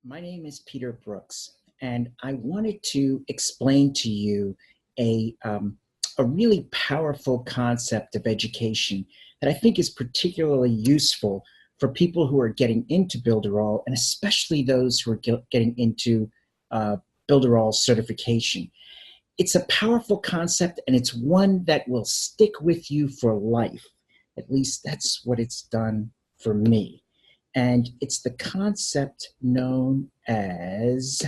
My name is Peter Brooks, and I wanted to explain to you a really powerful concept of education that I think is particularly useful for people who are getting into Builderall, and especially those who are getting into uh, Builderall certification. It's a powerful concept, and it's one that will stick with you for life. At least that's what it's done for me. And it's the concept known as,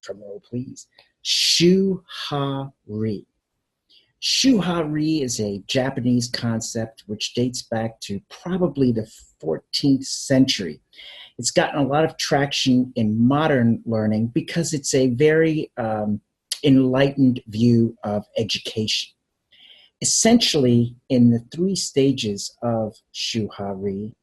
drumroll please, Shuhari. Shuhari is a Japanese concept which dates back to probably the 14th century. It's gotten a lot of traction in modern learning because it's a very enlightened view of education. Essentially, in the three stages of Shuhari,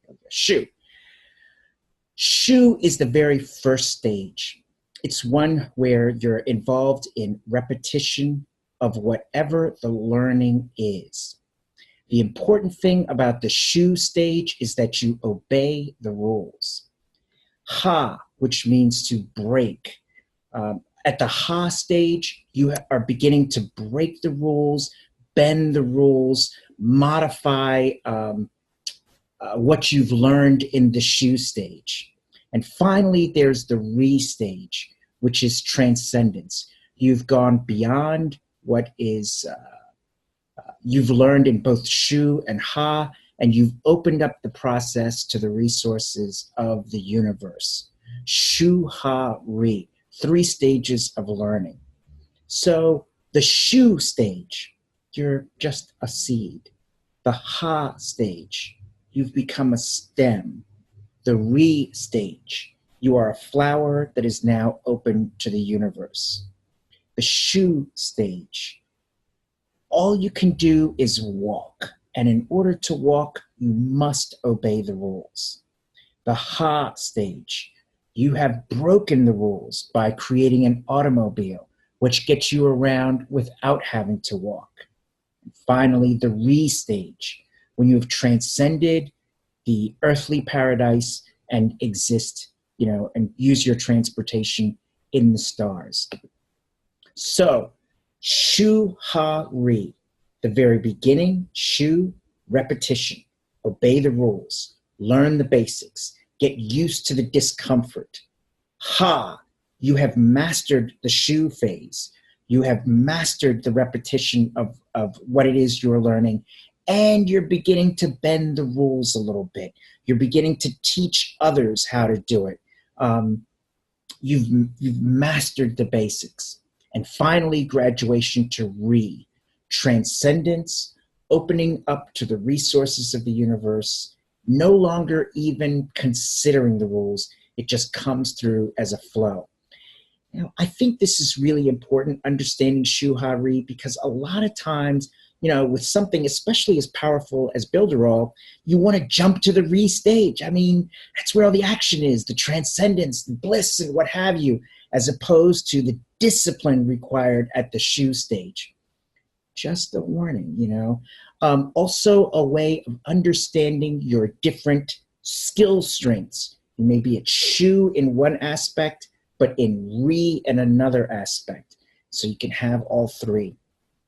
Shu is the very first stage. It's one where you're involved in repetition of whatever the learning is. The important thing about the Shu stage is that you obey the rules. Ha, which means to break. At the Ha stage, you are beginning to break the rules, bend the rules, modify what you've learned in the Shu stage. And finally, there's the Re stage, which is transcendence. You've gone beyond what is you've learned in both Shu and Ha, and you've opened up the process to the resources of the universe. Shu, Ha, Re, three stages of learning. So the Shu stage, you're just a seed. The Ha stage, you've become a stem. The Re stage, you are a flower that is now open to the universe. The Shu stage, all you can do is walk. And in order to walk, you must obey the rules. The Ha stage, you have broken the rules by creating an automobile, which gets you around without having to walk. And finally, the Re stage, when you have transcended the earthly paradise and exist, and use your transportation in the stars. So, Shu, Ha, Re, the very beginning, Shu, repetition, obey the rules, learn the basics, get used to the discomfort. Ha, you have mastered the Shu phase. You have mastered the repetition of what it is you're learning, and you're beginning to bend the rules a little bit. You're beginning to teach others how to do it. You've mastered the basics. And finally, graduation to Re, transcendence, opening up to the resources of the universe, no longer even considering the rules. It just comes through as a flow. I think this is really important, understanding Shuhari, because a lot of times, with something especially as powerful as Builderall, you want to jump to the Re stage. I mean, that's where all the action is, the transcendence, the bliss, and what have you, as opposed to the discipline required at the Shu stage. Just a warning, Also a way of understanding your different skill strengths. You may be at Shu in one aspect, but in Re in another aspect. So you can have all three.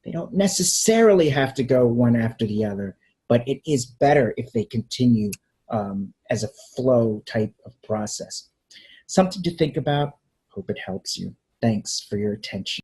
They don't necessarily have to go one after the other, but it is better if they continue as a flow type of process. Something to think about. Hope it helps you. Thanks for your attention.